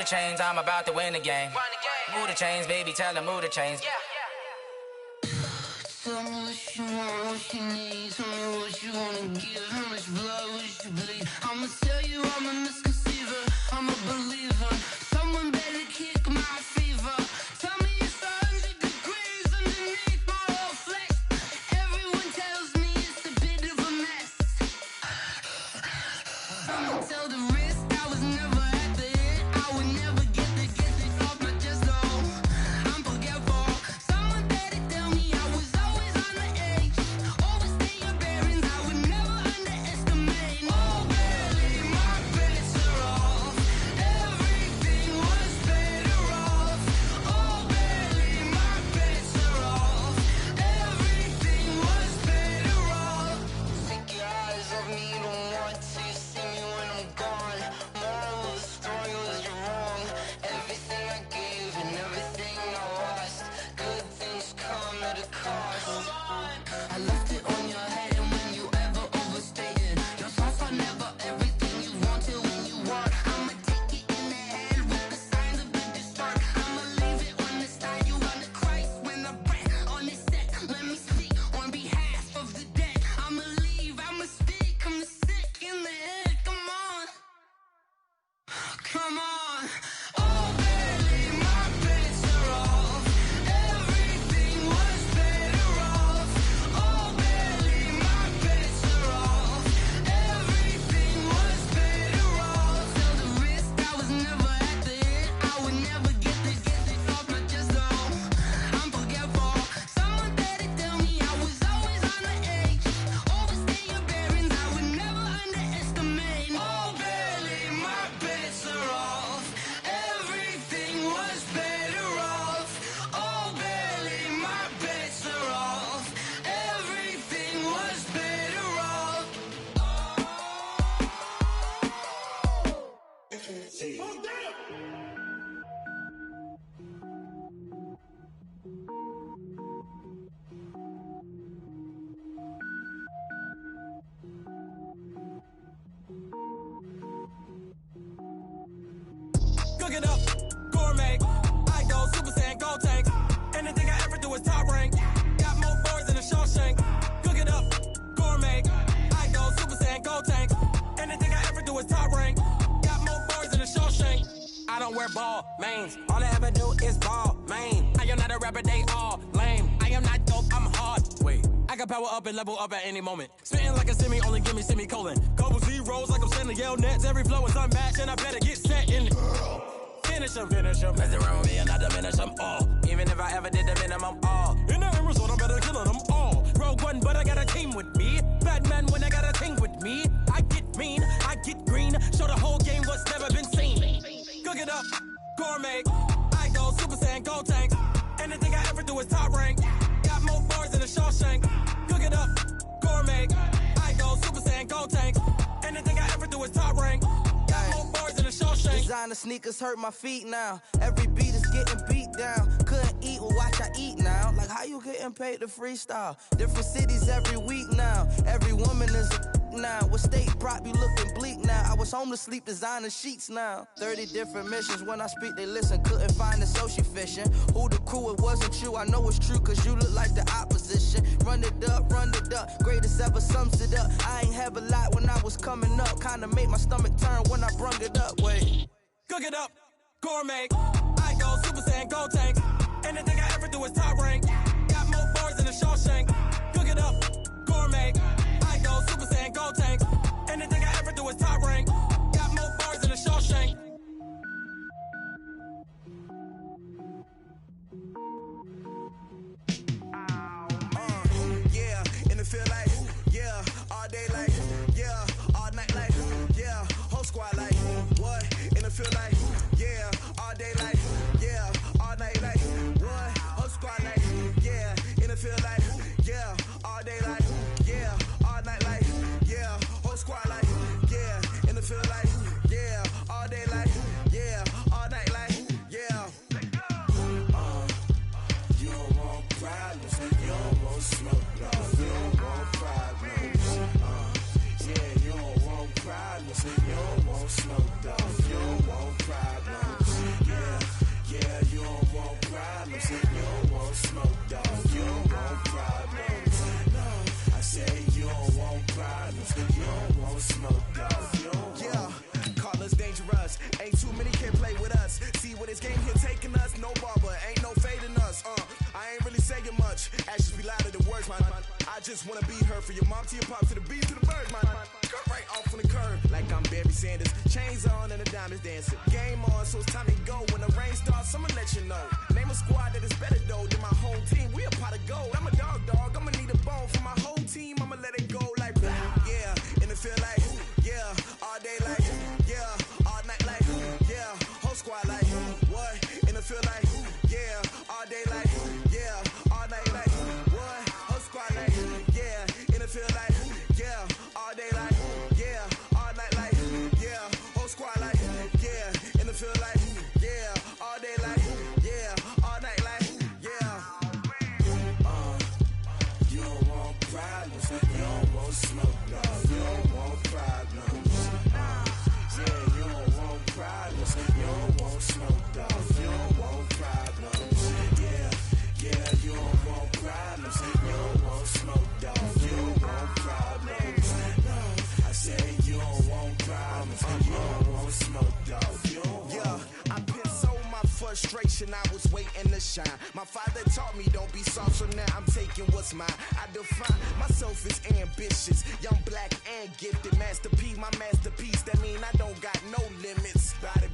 the chains, I'm about to win the game. Move the chains, baby, tell them move the chains. Tell me what you want, what you need. Tell me what you wanna give. How much blood would you bleed? I'ma tell you I'm a misconceiver. I'm a believer. Someone better kick my fever. Tell me it's 100 degrees underneath my whole flesh. Everyone tells me it's a bit of a mess. I'ma tell the risk I was never at the end. I would never get this off my chest though. I'm forgetful. Someone better tell me I was always on the edge. Overstay your bearings, I would never underestimate. Oh barely, my bets are off. Everything was better off. Oh barely, my bets are off. Everything was better off. Take your eyes off me, don't want to see me when I'm gone. Moral of the story was you're wrong. Everything I gave and everything I lost. Good things come at a cost. I left it on your head, and when you ever overstated, your thoughts are never everything you wanted when you want. I'ma take it in the head with the signs of the distort. I'ma leave it on the side. You run the Christ when the breath on this set. Let me speak on behalf of the dead. I'ma leave, I'ma speak. I'm sick in the head. Come on, come on. Oh, barely, my bets are off. Everything was better off. Oh, barely, my bets are off. Everything was better off. Tell the risk I was never at the end. I would never get this off my chest though. I'm forgetful. Someone better tell me I was always on the edge. Overstay your bearings, I would never underestimate. Oh, barely, my bets are off. Everything was better off. Oh, barely, my bets are off. Everything was better off. Cook it up, gourmet. I go Super Saiyan, gold tank. Anything I ever do is top rank. Got more boys than a Shawshank. Cook it up, gourmet. I go Super Saiyan, gold tank. Anything I ever do is top rank. Got more boys than a Shawshank. I don't wear ball mains. All I ever do is ball main. I am not a rapper, they all lame. I am not dope, I'm hard. Wait, I can power up and level up at any moment. Spitting like a semi, only give me semicolon. Couple zeros like I'm sending yell nets. Every flow is unmatched and I better get set in. Finish 'em. Mess around with me and I diminish them all. Even if I ever did the minimum, all. In the end result, I'm better killing them all. Rogue One, but I got a team with me. Batman when I got a team with me. I get mean, I get green. Show the whole game what's never been seen. Cook it up, gourmet. I go Super Saiyan, gold tank. Anything I ever do is top rank. Got more bars than a Shawshank. Cook it up, gourmet. I go Super Saiyan, gold tank. Anything I ever do is top rank. Got more bars than a Shawshank. Designer sneakers hurt my feet now. Every beat is getting beat down. Couldn't eat, well watch I eat now. Like how you getting paid to freestyle? Different cities every week now. Every woman is a now. What state prop you looking bleak now? I was home to sleep designer sheets now. 30 different missions. When I speak they listen. Couldn't find it so she fishing. Who the crew, it wasn't you. I know it's true cause you look like the opposition. Run it up. Greatest ever sums it up. I ain't have a lot when I was coming up. Kinda made my stomach turn when I brung it up. Wait. Cook it up, gourmet. I go Super Saiyan, gold tank. Anything I ever do is top rank. Got more bars than a Shawshank. Cook it up, gourmet. I go Super Saiyan, gold tank. Anything I ever do is top rank. Got more bars than a Shawshank. Yeah, in the field like, yeah, all day like, yeah, all night like, yeah, whole squad like, what? In the field like, yeah, all day like, yeah, all night like, what? Whole squad like, yeah, in the field like, yeah. just wanna be her. For your mom to your pop to the beat to the bird, man. Cut right off on the curb like I'm Barry Sanders. Chains on and the diamonds dancing. Game on, so it's time to go. When the rain starts, I'ma let you know. Name a squad that is better though than my home team. We a pot of gold. I'm a dog. I'ma need a bone for my whole team. I'ma let it go like blah. Yeah, and it feel like yeah, all day like yeah, all night like yeah, whole squad like what? And it feel like yeah, all day like yeah, all night like what? Whole squad like yeah, and it feel like yeah, all day like yeah, all night like yeah, whole squad like yeah, and it feel like yeah, all day like yeah, all night like yeah. You don't want problems, you don't want smoke, no, you don't want problems. Yeah, you don't want problems, you don't want smoke, dog, you don't want problems. Yeah, you don't want problems, you don't want smoke, dog, you don't want problems. No, I say you don't want problems, you don't want smoke, dog, you don't want. Yeah, I pissed so my frustration, I was waiting to shine. My father taught me don't be soft, so now I'm taking what's mine. I define myself as ambitious, young, black, and gifted. Master P, my masterpiece, that mean I don't got no limits. Bout it,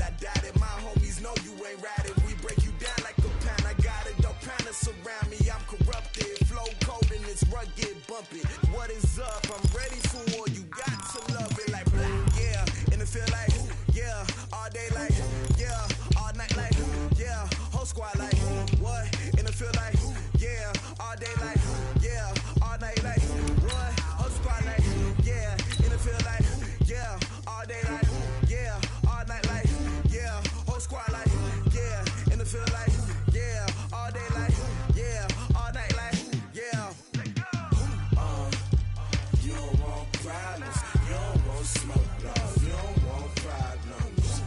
I doubt it. My homies know you ain't ride it. We break you down like a pound. I got it, don't pound us around me. I'm corrupted, flow cold and it's rugged, bumpy. What is up? I'm ready for war. You got to love it like blah. Yeah, and it feel like yeah, all day like yeah, all night like yeah, whole squad like what? And it feel like yeah, all day like yeah, all night like what? Whole squad like yeah, and it feel like yeah, all day like yeah, all night like yeah, whole squad like yeah, and it feel like yeah, all day like yeah, all night like yeah. You don't want problems, you don't want smoke, no, you don't want problems.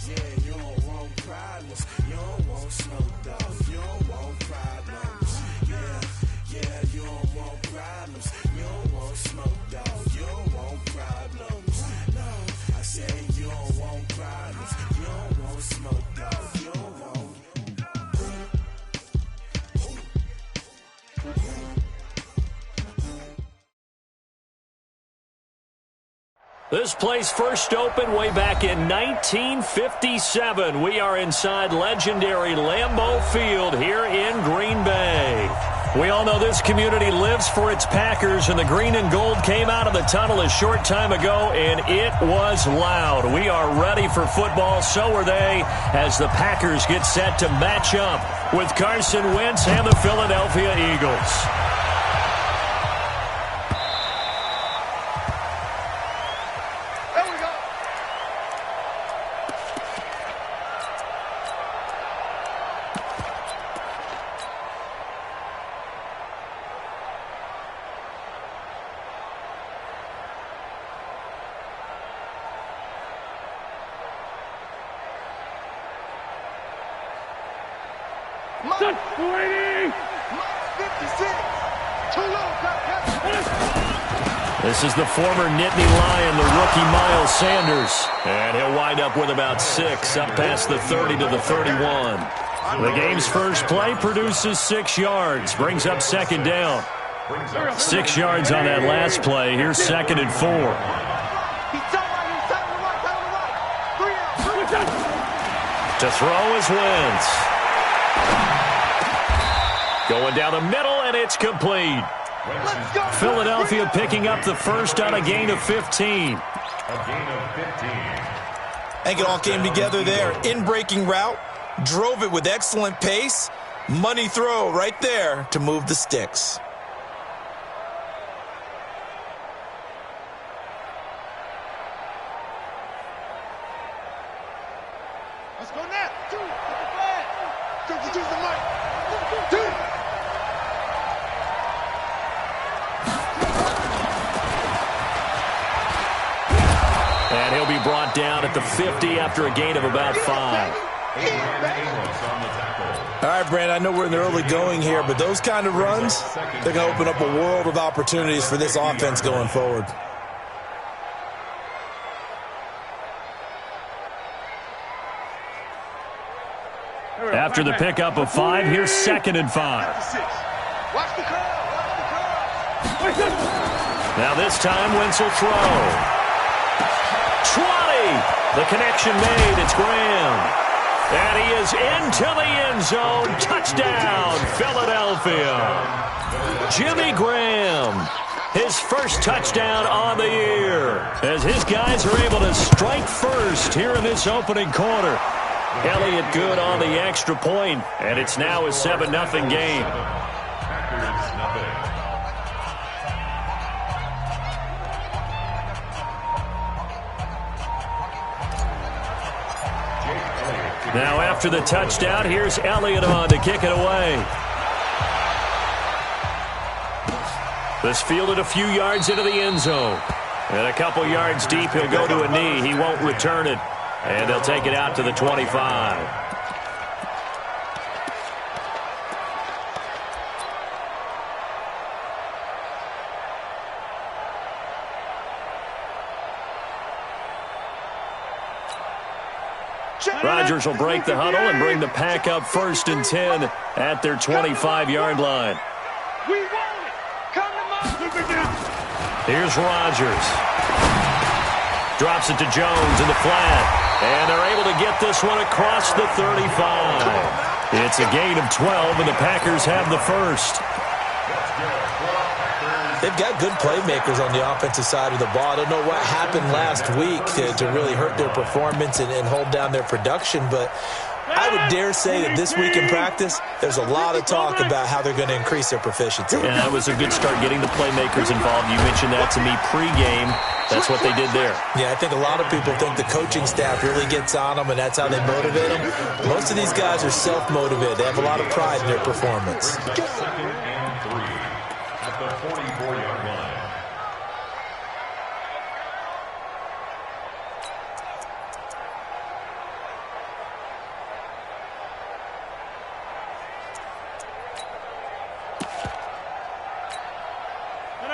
Yeah, you don't want problems, you don't want smoke, dog, you don't want problems. Yeah, you don't want problems, you don't want smoke, dog, you don't want problems. No, I say you don't want problems, you don't want smoke, dog, you don't want. This place first opened way back in 1957. We are inside legendary Lambeau Field here in Green Bay. We all know this community lives for its Packers, and the green and gold came out of the tunnel a short time ago, and it was loud. We are ready for football, so are they, as the Packers get set to match up with Carson Wentz and the Philadelphia Eagles. This is the former Nittany Lion, the rookie Miles Sanders. And he'll wind up with about 6, up past the 30 to the 31. The game's first play produces 6 yards, brings up second down. 6 yards on that last play. Here's 2nd and 4. To throw is Wentz. Going down the middle, and it's complete. Philadelphia picking up the first on a gain of 15. I think it all came together there. In-breaking route, drove it with excellent pace. Money throw right there to move the sticks. Let's go now. 2, the mic. 2. And he'll be brought down at the 50 after a gain of about 5. All right, Brand, I know we're in the early going here, but those kind of runs, they're going to open up a world of opportunities for this offense going forward. After the pickup of 5, here's 2nd and 5. Watch the crowd. Now this time, Wentz will throw. 20! The connection made. It's Graham. And he is into the end zone. Touchdown, Philadelphia. Jimmy Graham, his first touchdown on the year, as his guys are able to strike first here in this opening quarter. Elliott good on the extra point, and it's now a 7-0 game. Now after the touchdown, here's Elliott on to kick it away. This fielded a few yards into the end zone. And a couple yards deep, he'll go to a knee. He won't return it. And they'll take it out to the 25. Rodgers will break the huddle and bring the pack up 1st and 10 at their 25-yard line. Here's Rodgers. Drops it to Jones in the flat. And they're able to get this one across the 35. It's a gain of 12, and the Packers have the first. They've got good playmakers on the offensive side of the ball. I don't know what happened last week to really hurt their performance and hold down their production, but I would dare say that this week in practice, there's a lot of talk about how they're going to increase their proficiency. Yeah, that was a good start getting the playmakers involved. You mentioned that to me pregame. That's what they did there. Yeah, I think a lot of people think the coaching staff really gets on them, and that's how they motivate them. Most of these guys are self-motivated. They have a lot of pride in their performance.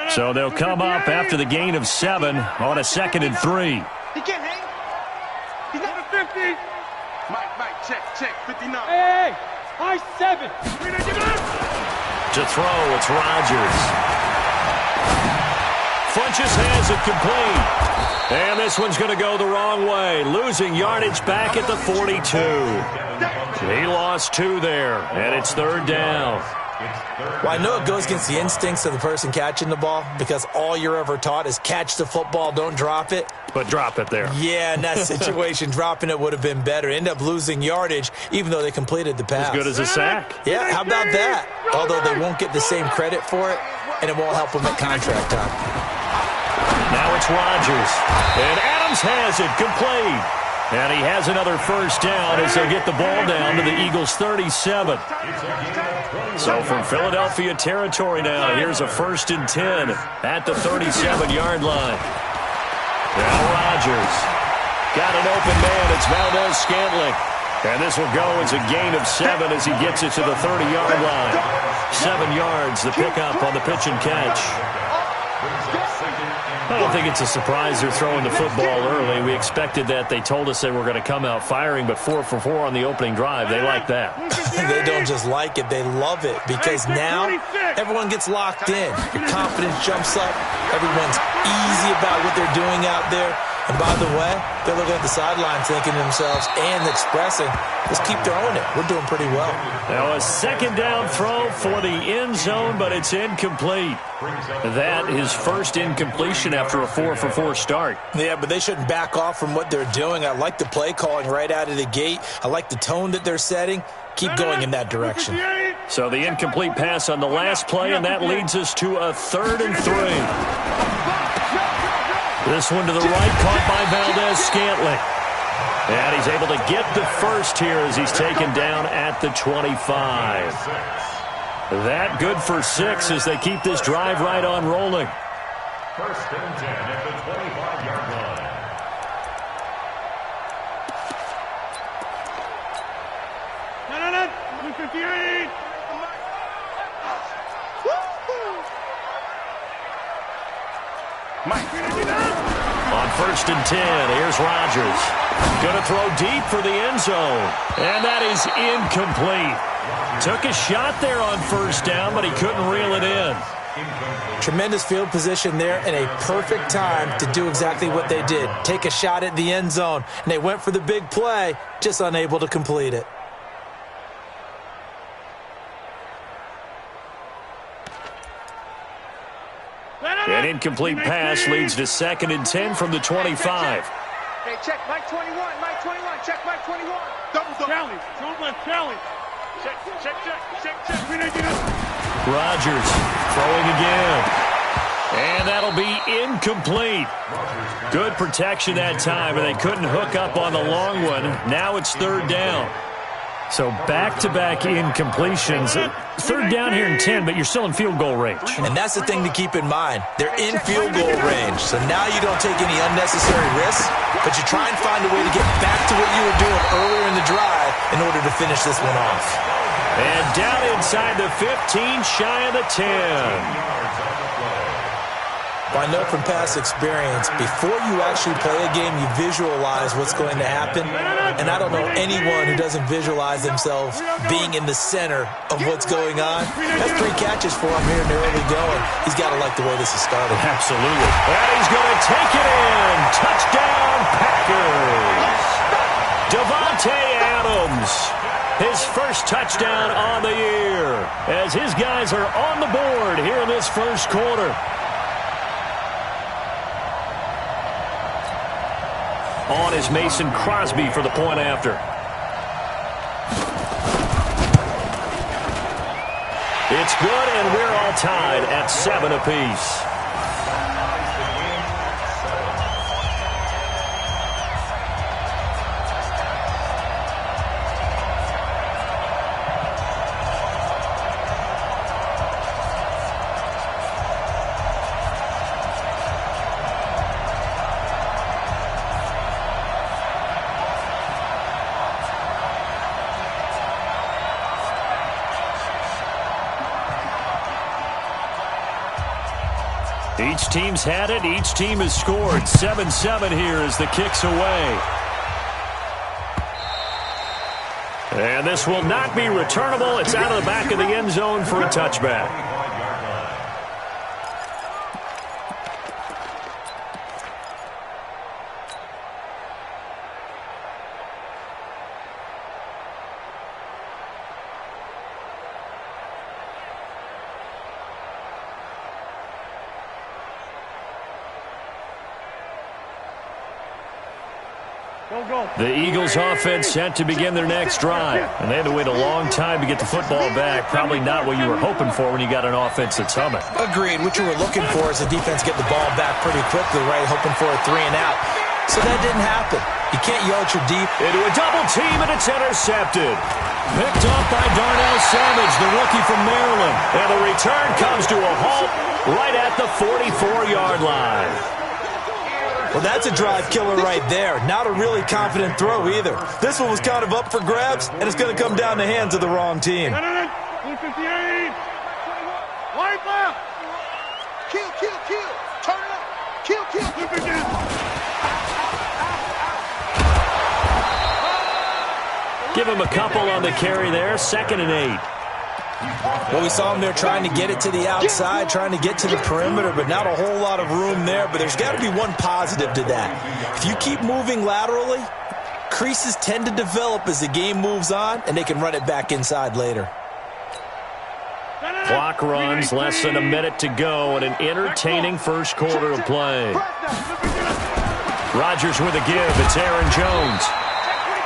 So they'll come up after the gain of 7 on a 2nd and 3. He can't hang. He's not a 50. Mike, check, 59. Hey, high 7. To throw, it's Rodgers. Funches has it complete. And this one's going to go the wrong way. Losing yardage back at the 42. He lost 2 there, and it's 3rd down. Well, I know it goes against the instincts of the person catching the ball because all you're ever taught is catch the football, don't drop it. But drop it there. Yeah, in that situation, dropping it would have been better. End up losing yardage, even though they completed the pass. As good as a sack. Yeah, how about that? Although they won't get the same credit for it, and it won't help them at contract time. Now it's Rodgers. And Adams has it complete. And he has another first down as they get the ball down to the Eagles' 37. So from Philadelphia territory now, here's a 1st and 10 at the 37-yard line. Now Rodgers got an open man. It's Valdez-Scantling. And this will go as a gain of 7 as he gets it to the 30-yard line. 7 yards, the pickup on the pitch and catch. I don't think it's a surprise they're throwing the football early. We expected that. They told us they were going to come out firing, but 4 for 4 on the opening drive. They like that. They don't just like it. They love it because now everyone gets locked in. Your confidence jumps up. Everyone's easy about what they're doing out there. And by the way, they're looking at the sidelines thinking to themselves and expressing, let's keep throwing it. We're doing pretty well. Now a 2nd down throw for the end zone, but it's incomplete. That is first incompletion after a 4 for 4 start. Yeah, but they shouldn't back off from what they're doing. I like the play calling right out of the gate. I like the tone that they're setting. Keep going in that direction. So the incomplete pass on the last play, and that leads us to a 3rd and 3. This one to the right, caught by Valdez-Scantling. And he's able to get the first here as he's taken down at the 25. That good for 6 as they keep this drive right on rolling. 1st and 10 at the 25-yard line. No, 158. On 1st and 10, here's Rodgers. Going to throw deep for the end zone. And that is incomplete. Took a shot there on 1st down, but he couldn't reel it in. Tremendous field position there and a perfect time to do exactly what they did. Take a shot at the end zone, and they went for the big play, just unable to complete it. An incomplete pass leads to 2nd and 10 from the 25. Hey, check Mike 21, Mike 21, check Mike 21. Double. Challenge, don't let challenge. Check. Rodgers throwing again. And that'll be incomplete. Good protection that time, and they couldn't hook up on the long one. Now it's 3rd down. So back-to-back incompletions. 3rd down here in 10, but you're still in field goal range. And that's the thing to keep in mind. They're in field goal range, so now you don't take any unnecessary risks, but you try and find a way to get back to what you were doing earlier in the drive in order to finish this one off. And down inside the 15, shy of the 10. I know from past experience, before you actually play a game, you visualize what's going to happen. And I don't know anyone who doesn't visualize themselves being in the center of what's going on. That's 3 catches for him here in the early going. He's got to like the way this is started. Absolutely. And he's going to take it in. Touchdown, Packers. Davante Adams. His first touchdown on the year as his guys are on the board here in this first quarter. On is Mason Crosby for the point after. It's good, and we're all tied at 7 apiece. Each team's had it. Each team has scored. 7-7 here as the kick's away. And this will not be returnable. It's out of the back of the end zone for a touchback. The Eagles offense set to begin their next drive. And they had to wait a long time to get the football back. Probably not what you were hoping for when you got an offense that's humming. Agreed. What you were looking for is the defense get the ball back pretty quickly, right? Hoping for a 3 and out. So that didn't happen. You can't yell at your deep. Into a double team, and it's intercepted. Picked up by Darnell Savage, the rookie from Maryland. And the return comes to a halt right at the 44-yard line. Well, that's a drive killer right there. Not a really confident throw either. This one was kind of up for grabs, and it's going to come down the hands of the wrong team. 58. Wide left. Kill. Turn it up. Kill. Flip it down. Give him a couple on the carry there. 2nd and 8. Well, we saw him there trying to get it to the outside, trying to get to the perimeter, but not a whole lot of room there. But there's got to be one positive to that. If you keep moving laterally, creases tend to develop as the game moves on, and they can run it back inside later. Clock runs, less than a minute to go, and an entertaining first quarter of play. Rodgers with a give. It's Aaron Jones.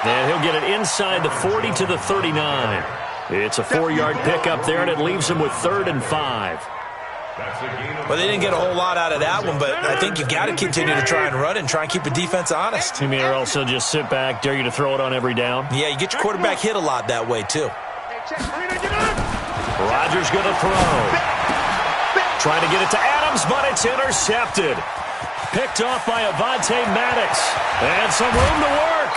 And he'll get it inside the 40 to the 39. It's a 4-yard pickup there, and it leaves him with 3rd and 5. Well, they didn't get a whole lot out of that one, but I think you got to continue to try and run and try and keep the defense honest. You mean, or also just sit back, dare you to throw it on every down? Yeah, you get your quarterback hit a lot that way, too. Rodgers going to throw. Trying to get it to Adams, but it's intercepted. Picked off by Avonte Maddox. And some room to work.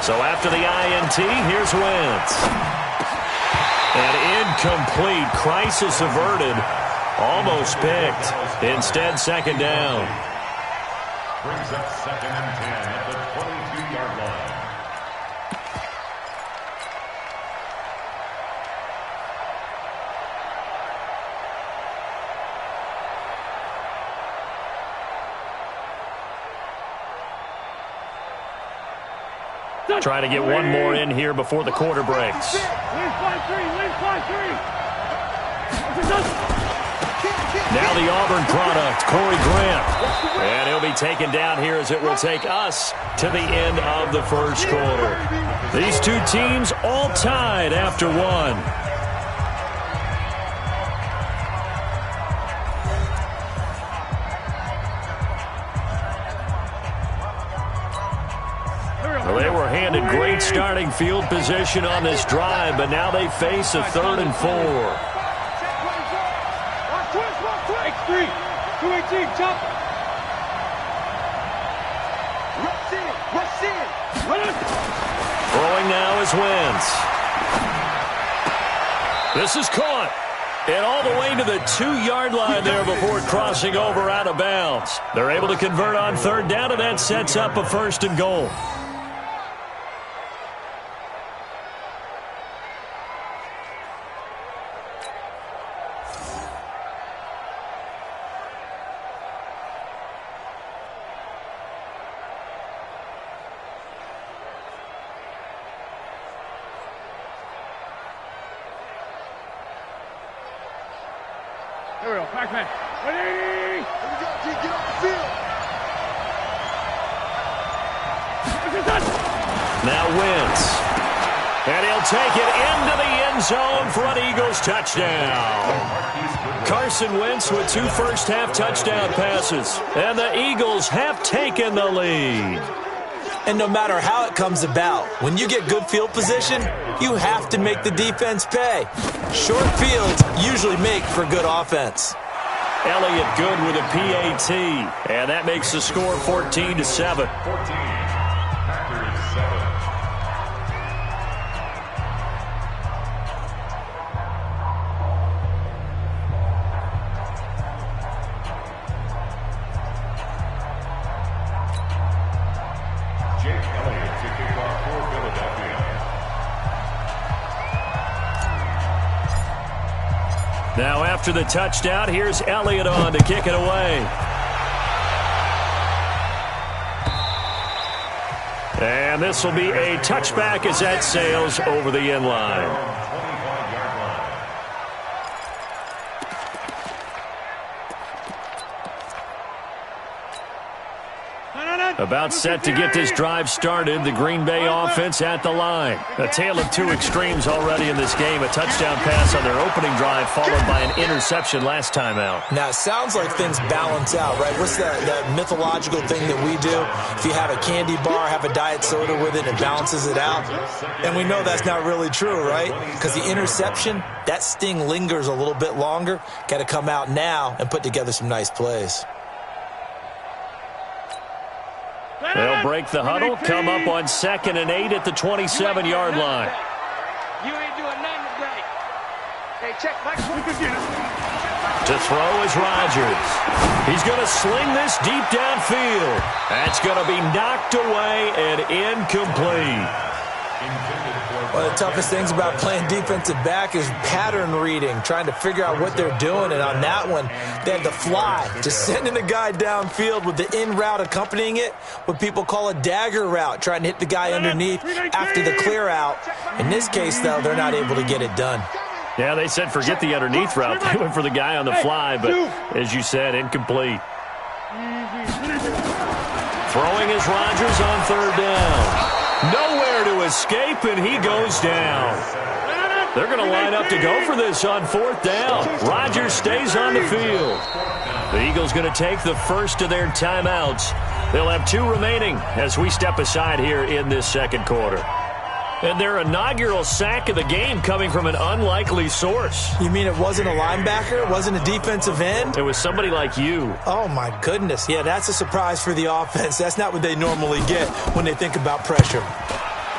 So after the INT, here's Wentz. And incomplete. Crisis averted. Almost picked. Instead, second down. Brings up 2nd and 10 at the 22-yard line. Trying to get one more in here before the quarter breaks. Now the Auburn product, Corey Grant. And he'll be taken down here as it will take us to the end of the first quarter. These two teams all tied after one. Well, they were handed great starting field position on this drive, but now they face a 3rd and 4. 218, jump. Rush in. Throwing now is Wentz. This is caught. And all the way to the 2-yard line there before crossing over out of bounds. They're able to convert on 3rd down, and that sets up a 1st and goal. Here we go, Pac-Man. Ready? Here we go, G, get off the field. Now Wentz. And he'll take it into the end zone for an Eagles touchdown. Carson Wentz with 2 first-half touchdown passes. And the Eagles have taken the lead. And no matter how it comes about, when you get good field position, you have to make the defense pay. Short fields usually make for good offense. Elliott good with a PAT. And that makes the score 14-7. 14. Packers 7. Now after the touchdown, here's Elliott on to kick it away. And this will be a touchback as that sails over the end line. About set to get this drive started, the Green Bay offense at the line. A tale of two extremes already in this game. A touchdown pass on their opening drive followed by an interception last time out. Now, it sounds like things balance out, right? What's that mythological thing that we do? If you have a candy bar, have a diet soda with it, it balances it out. And we know that's not really true, right? Because the interception, that sting lingers a little bit longer. Got to come out now and put together some nice plays. They'll break the huddle, come up on 2nd and 8 at the 27-yard line. You ain't doing nothing today. Hey, check, Mike. To throw is Rodgers. He's going to sling this deep downfield. That's going to be knocked away and incomplete. One of the toughest things about playing defensive back is pattern reading, trying to figure out what they're doing. And on that one, they had to fly, just sending the guy downfield with the in route accompanying it, what people call a dagger route, trying to hit the guy underneath after the clear out. In this case, though, they're not able to get it done. Yeah, they said forget the underneath route. They went for the guy on the fly, but as you said, incomplete. Throwing is Rodgers on 3rd down. Nowhere to escape, and he goes down. They're going to line up to go for this on 4th down. Rodgers stays on the field. The Eagles going to take the first of their timeouts. They'll have 2 remaining as we step aside here in this 2nd quarter. And their inaugural sack of the game coming from an unlikely source. You mean it wasn't a linebacker? It wasn't a defensive end? It was somebody like you. Oh, my goodness. Yeah, that's a surprise for the offense. That's not what they normally get when they think about pressure.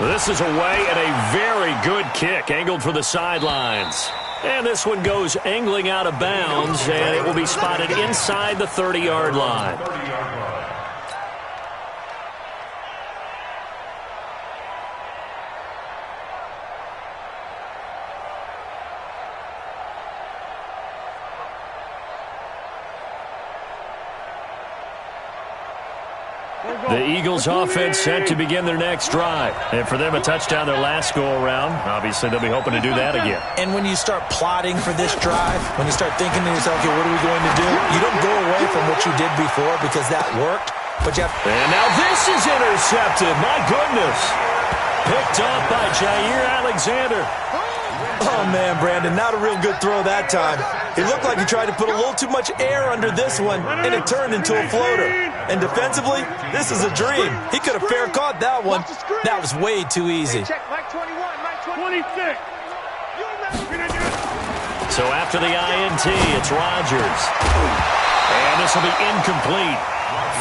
This is away and a very good kick angled for the sidelines. And this one goes angling out of bounds, and it will be spotted inside the 30-yard line. The Eagles offense set to begin their next drive. And for them, a touchdown their last go-around. Obviously, they'll be hoping to do that again. And when you start plotting for this drive, when you start thinking to yourself, okay, what are we going to do? You don't go away from what you did before because that worked. But you have and now this is intercepted. My goodness. Picked off by Jair Alexander. Oh, man, Brandon, not a real good throw that time. It looked like he tried to put a little too much air under this one, and it turned into a floater. And defensively, this is a dream. He could have fair caught that one. That was way too easy. Check, Mike 21, Mike 26. So after the INT, it's Rodgers. And this will be incomplete.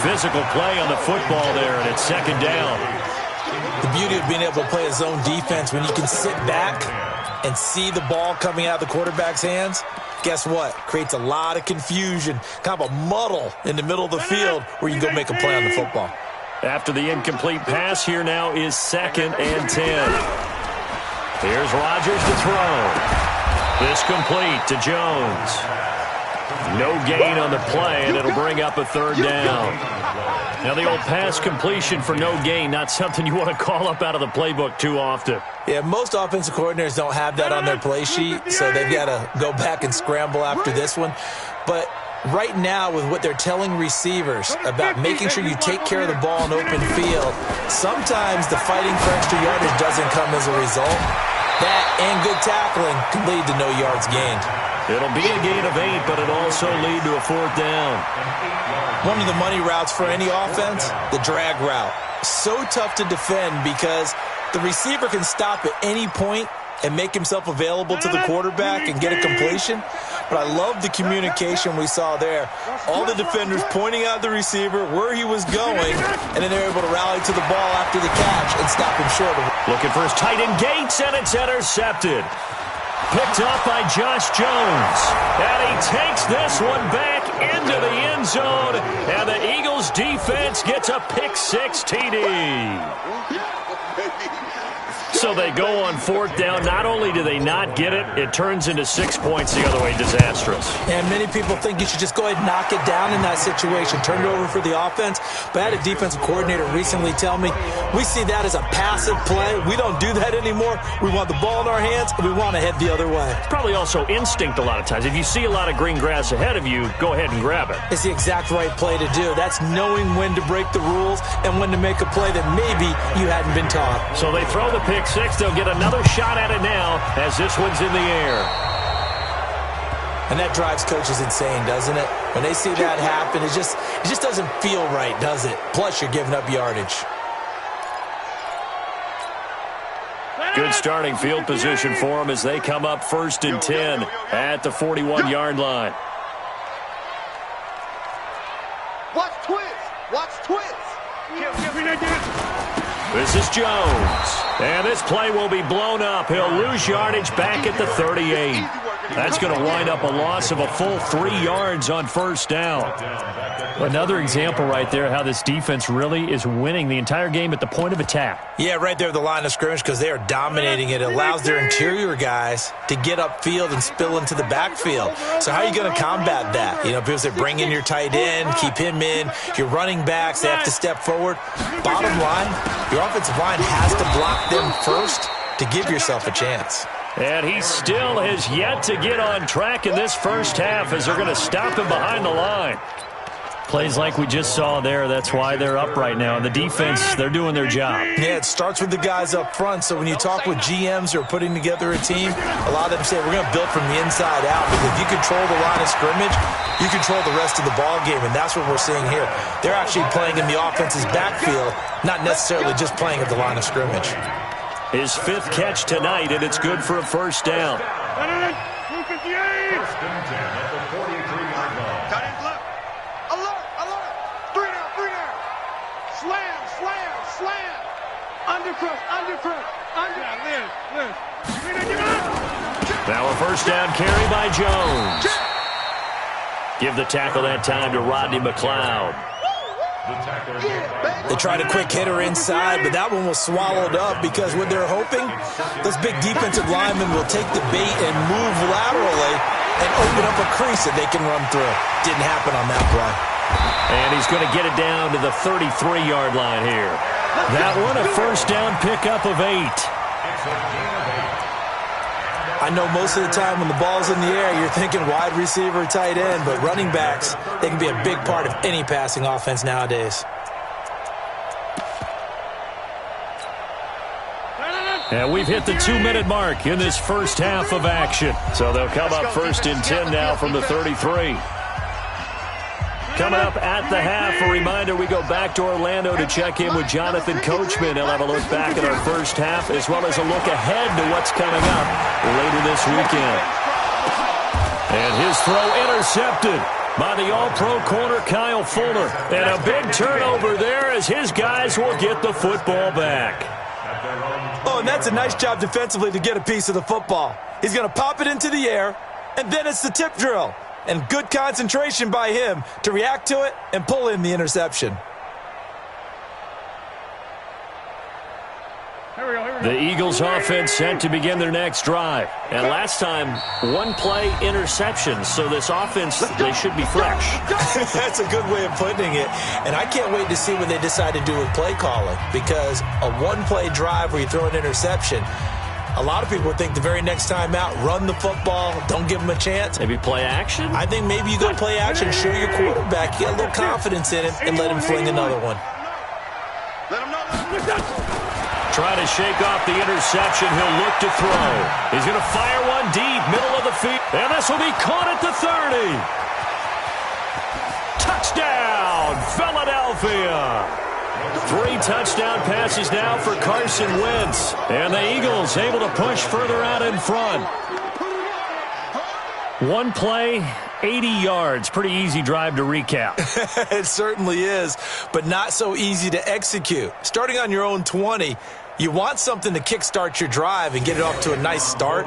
Physical play on the football there, and it's second down. The beauty of being able to play a zone defense when you can sit back and see the ball coming out of the quarterback's hands, guess what? Creates a lot of confusion, kind of a muddle in the middle of the field where you can go make a play on the football. After the incomplete pass, here now is 2nd and 10. Here's Rodgers to throw. This complete to Jones. No gain on the play, and it'll bring up a 3rd down. Now, the old pass completion for no gain, not something you want to call up out of the playbook too often. Yeah, most offensive coordinators don't have that on their play sheet, so they've got to go back and scramble after this one. But right now, with what they're telling receivers about making sure you take care of the ball in open field, sometimes the fighting for extra yardage doesn't come as a result. That and good tackling can lead to no yards gained. It'll be a gain of 8, but it'll also lead to a 4th down. One of the money routes for any offense, the drag route. So tough to defend because the receiver can stop at any point and make himself available to the quarterback and get a completion. But I love the communication we saw there. All the defenders pointing out the receiver, where he was going, and then they're able to rally to the ball after the catch and stop him short of it. Looking for his tight end Gates, and it's intercepted. Picked up by Josh Jones. And he takes this one back into the end zone. And the Eagles defense gets a pick-6 TD. So they go on 4th down. Not only do they not get it, it turns into 6 points the other way. Disastrous. And many people think you should just go ahead and knock it down in that situation. Turn it over for the offense. But I had a defensive coordinator recently tell me, we see that as a passive play. We don't do that anymore. We want the ball in our hands, and we want to head the other way. Probably also instinct a lot of times. If you see a lot of green grass ahead of you, go ahead and grab it. It's the exact right play to do. That's knowing when to break the rules and when to make a play that maybe you hadn't been taught. So they throw the pick 6. They'll get another shot at it now as this one's in the air. And that drives coaches insane, doesn't it? When they see that happen, it just doesn't feel right, does it? Plus, you're giving up yardage. Good starting field position for them as they come up 1st and 10 at the 41-yard line. Watch twist. Watch twist. This is Jones. And this play will be blown up. He'll lose yardage back at the 38. That's going to wind up a loss of a full 3 yards on 1st down. Another example right there how this defense really is winning the entire game at the point of attack. Yeah, right there at the line of scrimmage because they are dominating it. It allows their interior guys to get upfield and spill into the backfield. So how are you going to combat that? You know, people say bring in your tight end, keep him in. Your running backs, they have to step forward. Bottom line, your offensive line has to block them first to give yourself a chance. And he still has yet to get on track in this first half as they're going to stop him behind the line. Plays like we just saw there, that's why they're up right now. And the defense, they're doing their job. Yeah, it starts with the guys up front. So when you talk with GMs who are putting together a team, a lot of them say we're going to build from the inside out. Because if you control the line of scrimmage, you control the rest of the ball game. And that's what we're seeing here. They're actually playing in the offense's backfield, not necessarily just playing at the line of scrimmage. His 5th catch tonight, and it's good for a 1st down. Now a first down carry by Jones. Give the tackle that time to Rodney McLeod. They tried a quick hitter inside, but that one was swallowed up because what they're hoping, those big defensive linemen will take the bait and move laterally and open up a crease that they can run through. Didn't happen on that play. And he's going to get it down to the 33-yard line here. That one a first down pickup of 8. I know most of the time when the ball's in the air, you're thinking wide receiver, tight end, but running backs, they can be a big part of any passing offense nowadays. And we've hit the 2-minute mark in this first half of action. So they'll come up first and 10 now from the 33. Coming up at the half, a reminder, we go back to Orlando to check in with Jonathan Coachman. He'll have a look back at our first half as well as a look ahead to what's coming up later this weekend. And his throw intercepted by the All-Pro corner, Kyle Fuller. And a big turnover there as his guys will get the football back. Oh, and that's a nice job defensively to get a piece of the football. He's going to pop it into the air, and then it's the tip drill. And good concentration by him to react to it and pull in the interception. The Eagles offense set to begin their next drive. And last time, one-play interception. So this offense, they should be fresh. That's a good way of putting it. And I can't wait to see what they decide to do with play calling. Because a one-play drive where you throw an interception, a lot of people would think the very next time out, run the football, don't give him a chance. Maybe play action? I think maybe you go play action, show your quarterback, get a little confidence in him, and let him fling another one. Trying to shake off the interception. He'll look to throw. He's going to fire one deep, middle of the field. And this will be caught at the 30. Touchdown, Philadelphia. 3 touchdown passes now for Carson Wentz. And the Eagles able to push further out in front. One play, 80 yards. Pretty easy drive to recap. It certainly is, but not so easy to execute. Starting on your own 20, you want something to kickstart your drive and get it off to a nice start.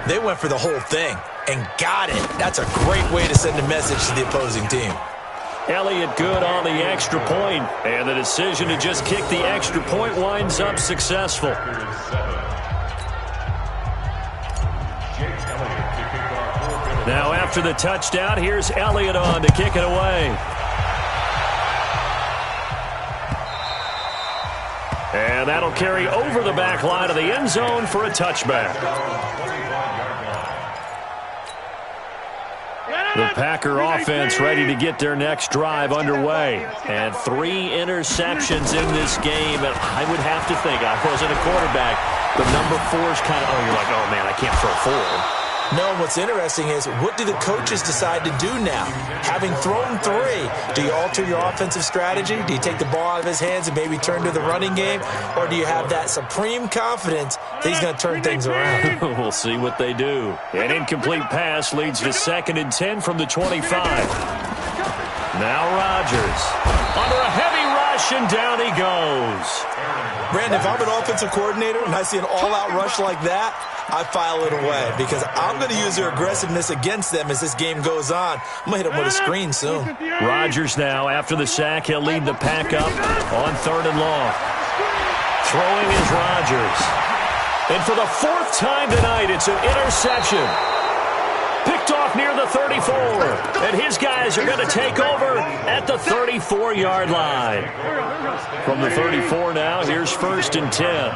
They went for the whole thing and got it. That's a great way to send a message to the opposing team. Elliott good on the extra point, and the decision to just kick the extra point winds up successful. Now after the touchdown, here's Elliott on to kick it away. And that'll carry over the back line of the end zone for a touchback. The Packer offense ready to get their next drive underway. And 3 interceptions in this game. And I would have to think, I wasn't a quarterback, but number 4 is kind of, you're like, oh, man, I can't throw 4. No, what's interesting is what do the coaches decide to do now? Having thrown 3, do you alter your offensive strategy? Do you take the ball out of his hands and maybe turn to the running game? Or do you have that supreme confidence that he's going to turn things around? We'll see what they do. An incomplete pass leads to 2nd and 10 from the 25. Now Rodgers under a heavy rush, and down he goes. Brandon, if I'm an offensive coordinator and I see an all-out rush like that, I file it away because I'm going to use their aggressiveness against them as this game goes on. I'm going to hit them with a screen soon. Rodgers now, after the sack, he'll lead the pack up on 3rd and long. Throwing is Rodgers. And for the 4th time tonight, it's an interception. Picked off near the 34. And his guys are going to take over at the 34-yard line. From the 34 now, here's 1st and 10.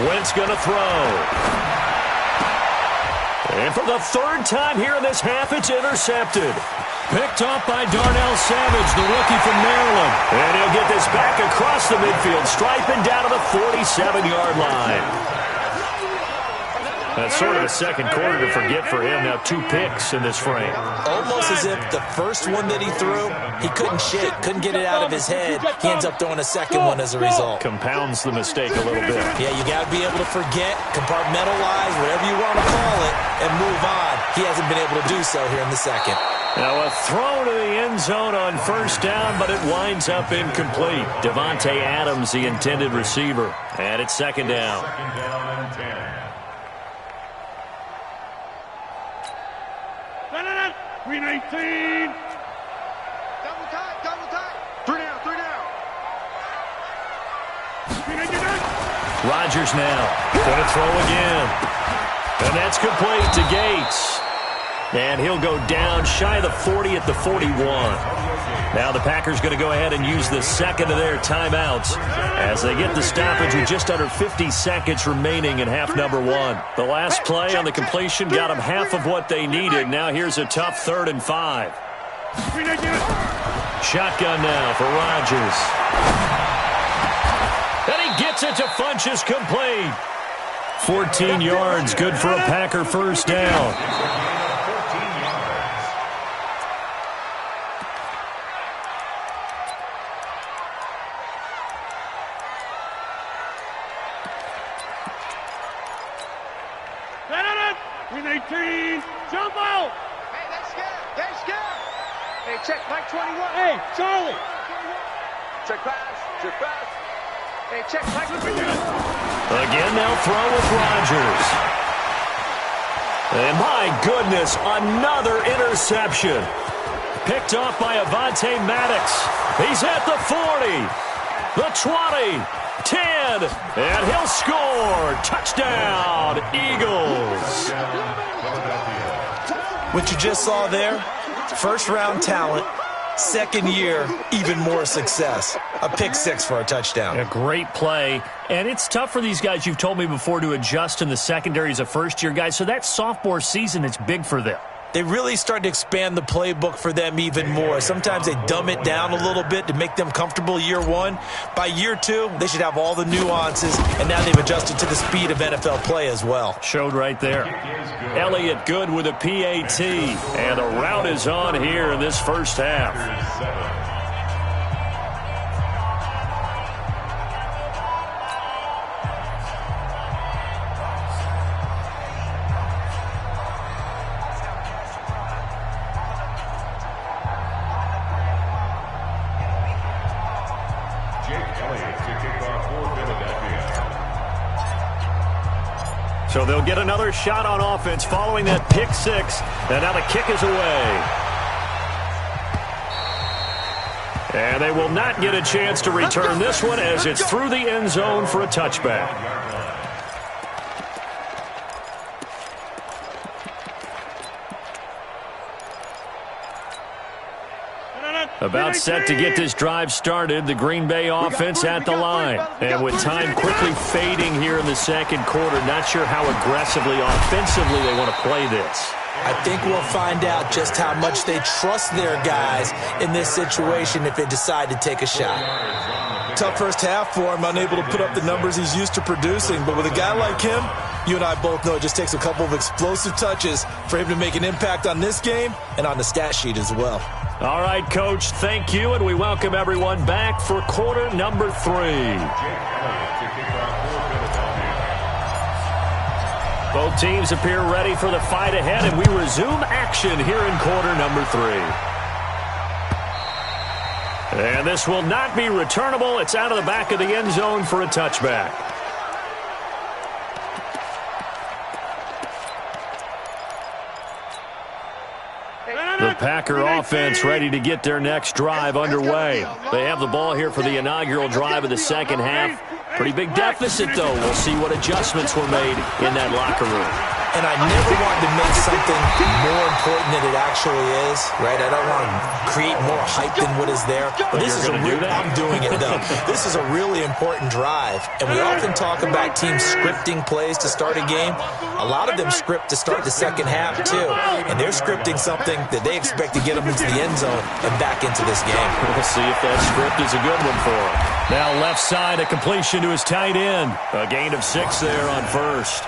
Wentz going to throw. And for the 3rd time here in this half, it's intercepted. Picked up by Darnell Savage, the rookie from Maryland. And he'll get this back across the midfield, striping down to the 47-yard line. That's sort of a second quarter to forget for him. Now 2 picks in this frame. Almost as if the first one that he threw, he couldn't shake, couldn't get it out of his head. He ends up throwing a second one as a result. Compounds the mistake a little bit. Yeah, you got to be able to forget, compartmentalize, whatever you want to call it, and move on. He hasn't been able to do so here in the second. Now a throw to the end zone on first down, but it winds up incomplete. Devontae Adams, the intended receiver. And it's second down. Second down and 10. 319. Double tight. 3 down. 319. Rodgers now going to throw again. And that's complete to Gates. And he'll go down shy of the 40 at the 41. Now the Packers going to go ahead and use the second of their timeouts as they get the stoppage with just under 50 seconds remaining in half number 1. The last play on the completion got them half of what they needed. Now here's a tough 3rd and 5. Shotgun now for Rodgers. And he gets it to Funchess complete. 14 yards, good for a Packer first down. Jump out! Hey, they scared. Hey, check, Mike 21. Hey, Charlie! Check pass. Hey, check, Mike 21. Again, they'll throw with Rodgers. And my goodness, another interception. Picked off by Avonte Maddox. He's at the 40, the 20, 10, and he'll score. Touchdown, Eagles. What you just saw there, first-round talent, second year, even more success. A pick 6 for a touchdown. A great play. And it's tough for these guys, you've told me before, to adjust in the secondary as a first-year guy. So that sophomore season, it's big for them. They really start to expand the playbook for them even more. Sometimes they dumb it down a little bit to make them comfortable year 1. By year 2, they should have all the nuances, and now they've adjusted to the speed of NFL play as well. Showed right there. Elliott good with a PAT, and the route is on here in this first half. So they'll get another shot on offense following that pick 6. And now the kick is away. And they will not get a chance to return this one as it's through the end zone for a touchback. About set to get this drive started, the Green Bay offense at the line. And with time quickly fading here in the second quarter, not sure how aggressively, offensively they want to play this. I think we'll find out just how much they trust their guys in this situation if they decide to take a shot. Tough first half for him, unable to put up the numbers he's used to producing. But with a guy like him, you and I both know it just takes a couple of explosive touches for him to make an impact on this game and on the stat sheet as well. All right, Coach, thank you, and we welcome everyone back for quarter number 3. Both teams appear ready for the fight ahead, and we resume action here in quarter number 3. And this will not be returnable. It's out of the back of the end zone for a touchback. The Packer offense ready to get their next drive underway. They have the ball here for the inaugural drive of the second half. Pretty big deficit, though. We'll see what adjustments were made in that locker room. And I never wanted to make something more important than it actually is, right? I don't want to create more hype than what is there. But this is a real, I'm doing it, though. This is a really important drive. And we often talk about teams scripting plays to start a game. A lot of them script to start the second half, too. And they're scripting something that they expect to get them into the end zone and back into this game. We'll see if that script is a good one for them. Now left side, a completion to his tight end. A gain of 6 there on first.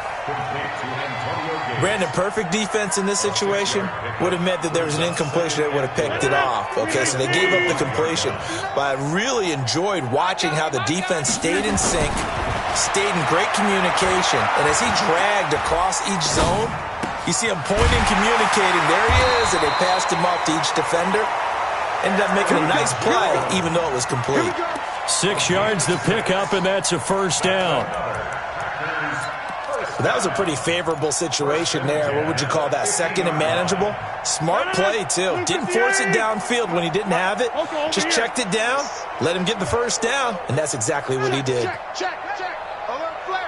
Brandon, perfect defense in this situation would have meant that there was an incompletion that would have picked it off. Okay, so they gave up the completion. But I really enjoyed watching how the defense stayed in sync, stayed in great communication, and as he dragged across each zone, you see him pointing, communicating. There he is, and they passed him off to each defender. Ended up making a nice play, even though it was complete. 6 yards to pick up, and that's a first down. That was a pretty favorable situation there. What would you call that? Second and manageable? Smart play, too. Didn't force it downfield when he didn't have it. Just checked it down, let him get the first down, and that's exactly what he did. Check. Alert flare.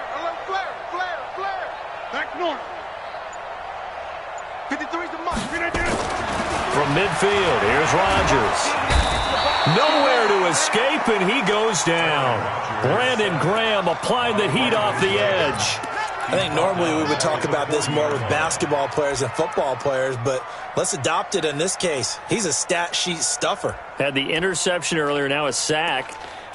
Back north. 53's the mark. From midfield, here's Rodgers. Nowhere to escape, and he goes down. Brandon Graham applied the heat off the edge. I think normally we would talk about this more with basketball players and football players, but let's adopt it in this case. He's a stat sheet stuffer. Had the interception earlier, now a sack.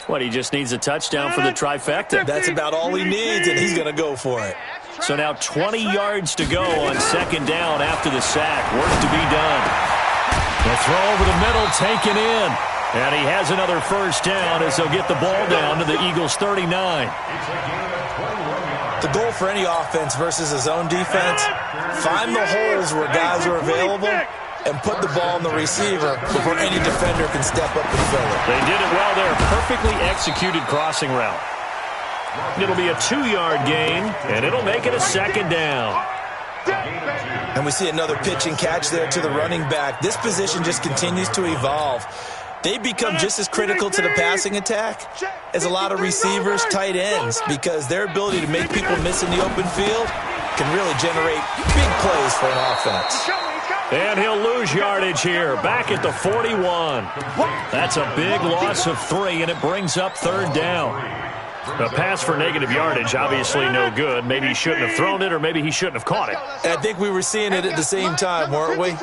What, he just needs a touchdown for the trifecta. That's about all he needs, and he's going to go for it. So now 20 yards to go on second down after the sack. Work to be done. The throw over the middle taken in. And he has another first down as they'll get the ball down to the Eagles' 39. The goal for any offense versus a zone defense, find the holes where guys are available and put the ball in the receiver before any defender can step up and fill it. They did it well there. Perfectly executed crossing route. It'll be a 2-yard gain, and it'll make it a second down. And we see another pitch and catch there to the running back. This position just continues to evolve. They become just as critical to the passing attack as a lot of receivers, tight ends, because their ability to make people miss in the open field can really generate big plays for an offense. And he'll lose yardage here, back at the 41. That's a big loss of 3, and it brings up third down. A pass for negative yardage, obviously no good. Maybe he shouldn't have thrown it, or maybe he shouldn't have caught it. And I think we were seeing it at the same time, weren't we?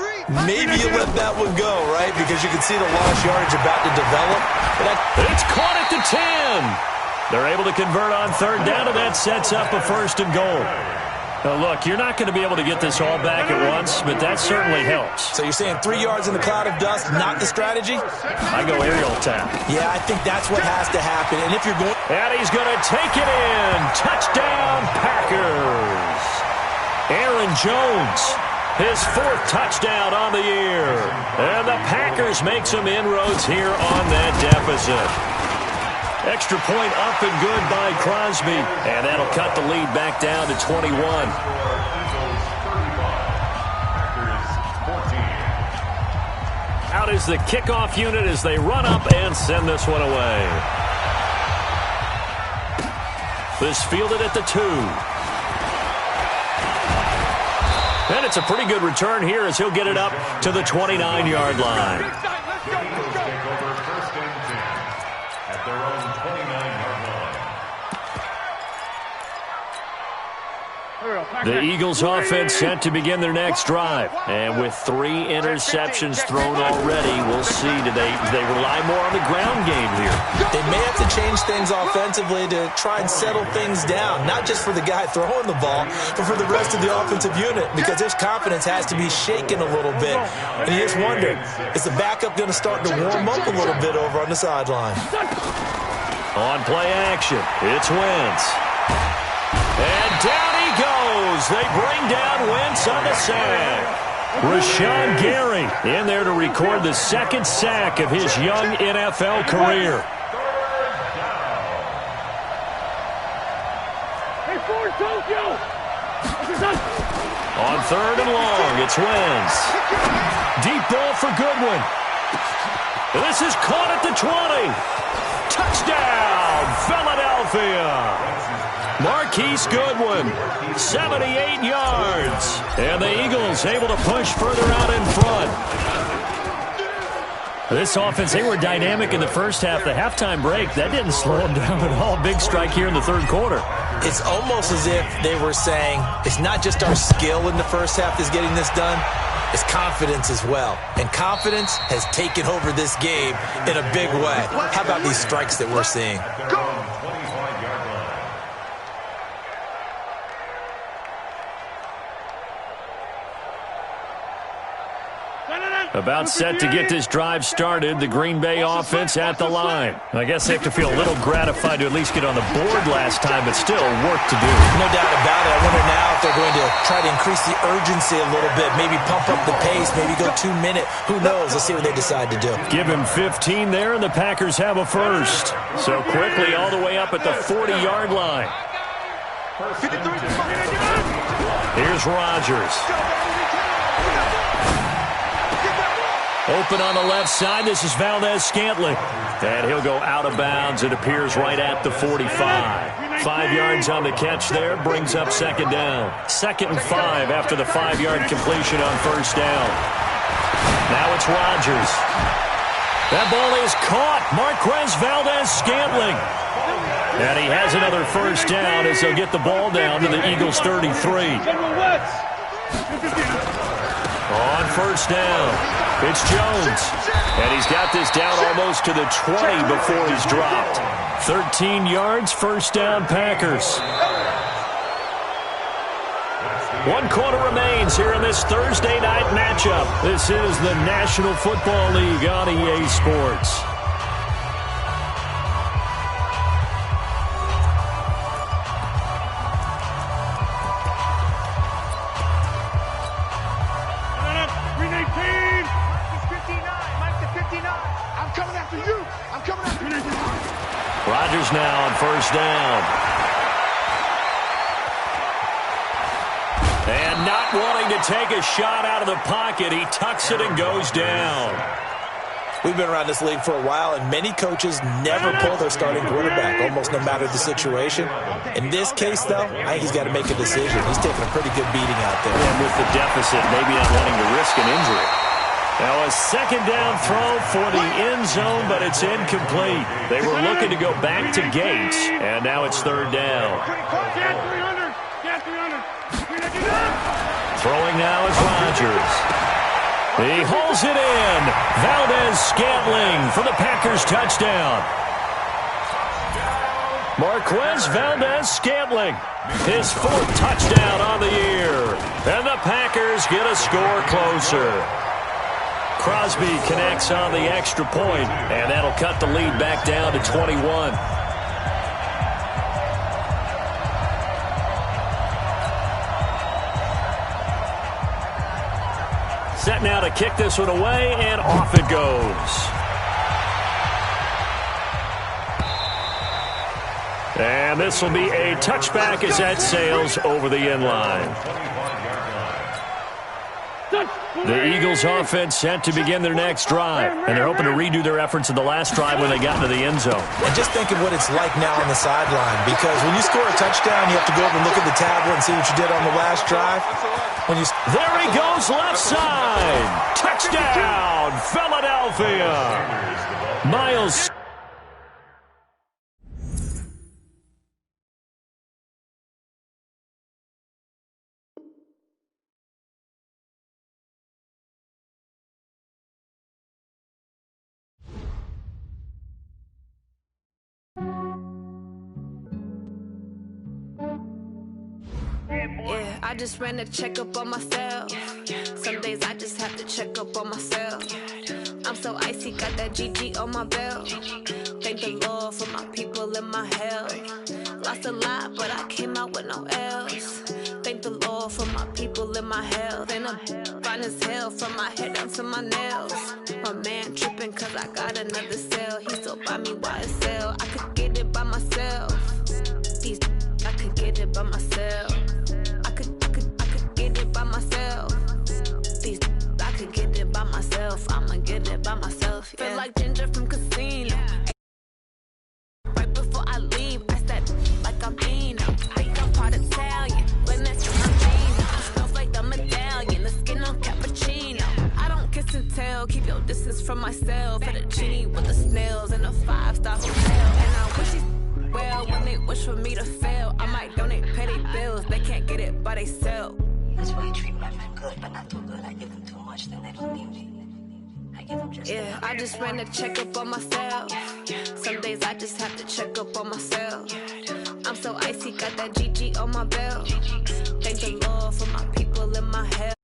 Maybe you let that one go, right? Because you can see the lost yardage about to develop. It's caught at the 10. They're able to convert on third down, and that sets up a first and goal. Now, look, you're not going to be able to get this all back at once, but that certainly helps. So you're saying 3 yards in the cloud of dust, not the strategy? I go aerial attack. Yeah, I think that's what has to happen. And if you're going... And he's going to take it in. Touchdown, Packers. Aaron Jones, his 4th touchdown on the year. And the Packers make some inroads here on that deficit. Extra point up and good by Crosby. And that'll cut the lead back down to 21. Out is the kickoff unit as they run up and send this one away. This fielded at the 2. And it's a pretty good return here as he'll get it up to the 29-yard line. The Eagles offense set to begin their next drive. And with 3 interceptions thrown already, we'll see. Do they rely more on the ground game here? They may have to change things offensively to try and settle things down. Not just for the guy throwing the ball, but for the rest of the offensive unit. Because his confidence has to be shaken a little bit. And you just wonder, is the backup going to start to warm up a little bit over on the sideline? On play action, it's Wentz. And down he goes. They bring down Wentz on the sack. Rashawn Gary in there to record the 2nd sack of his young NFL career. On 3rd and long, it's Wentz. Deep ball for Goodwin. This is caught at the 20. Touchdown, Philadelphia. Marquise Goodwin, 78 yards. And the Eagles able to push further out in front. This offense, they were dynamic in the first half. The halftime break, that didn't slow them down at all. Big strike here in the 3rd quarter. It's almost as if they were saying, it's not just our skill in the first half that's getting this done, it's confidence as well. And confidence has taken over this game in a big way. How about these strikes that we're seeing? About set to get this drive started. The Green Bay offense at the line. I guess they have to feel a little gratified to at least get on the board last time, but still work to do. No doubt about it. I wonder now if they're going to try to increase the urgency a little bit, maybe pump up the pace, maybe go 2 minute. Who knows? Let's see what they decide to do. Give him 15 there, and the Packers have a first. So quickly all the way up at the 40-yard line. Here's Rodgers. Open on the left side. This is Valdez-Scantling. And he'll go out of bounds. It appears right at the 45. 5 yards on the catch there. Brings up second down. 2nd and 5 after the 5-yard completion on first down. Now it's Rodgers. That ball is caught. Marquez Valdez-Scantling. And he has another first down as they'll get the ball down to the Eagles' 33. On first down, it's Jones. And he's got this down almost to the 20 before he's dropped. 13 yards, first down, Packers. 1 quarter remains here in this Thursday night matchup. This is the National Football League on EA Sports. Rodgers now on first down. And not wanting to take a shot out of the pocket, he tucks it and goes down. We've been around this league for a while, and many coaches never pull their starting quarterback, almost no matter the situation. In this case, though, I think he's got to make a decision. He's taking a pretty good beating out there. And with the deficit, maybe not wanting to risk an injury. Now a second down throw for the end zone, but it's incomplete. They were looking to go back to Gates, and now it's third down. Throwing now is Rodgers. He hauls it in. Valdez-Scantling for the Packers touchdown. Marquez Valdez-Scantling, his 4th touchdown on the year. And the Packers get a score closer. Crosby connects on the extra point, and that'll cut the lead back down to 21. Set now to kick this one away, and off it goes. And this will be a touchback as that sails over the end line. The Eagles offense set to begin their next drive, and they're hoping to redo their efforts in the last drive when they got into the end zone. And just think of what it's like now on the sideline, because when you score a touchdown, you have to go over and look at the tablet and see what you did on the last drive. There he goes, left side. Touchdown, Philadelphia. Miles. Yeah, I just ran a checkup on myself. Some days I just have to check up on myself. I'm so icy, got that GG on my belt. Thank the Lord for my people in my health. Lost a lot, but I came out with no else. Thank the Lord for my people in my health. And I'm fine as hell from my head down to my nails. My man tripping cause I got another cell. He still buy me YSL. I could get it by myself. These I could get it by myself. I could get it by myself. These I could get it by myself. I'ma get it by myself. Yeah. Feel like Ginger from Casino. Right before I leave, I said like I'm Dino. Think I'm part Italian, but that's my Gino. Smells like the medallion, the skin on cappuccino. I don't kiss and tell, keep your distance from myself. Fettuccine with the snails in a 5-star hotel. And I wish these well when they wish for me to fail. I might donate petty bills, they can't get it by they self. That's why I treat my men good, but not too good. I give them too much, then they don't need me. I give them just yeah, I just ran a checkup on myself. Some days I just have to check up on myself. I'm so icy, got that GG on my belt. Thank the Lord for my people in my health.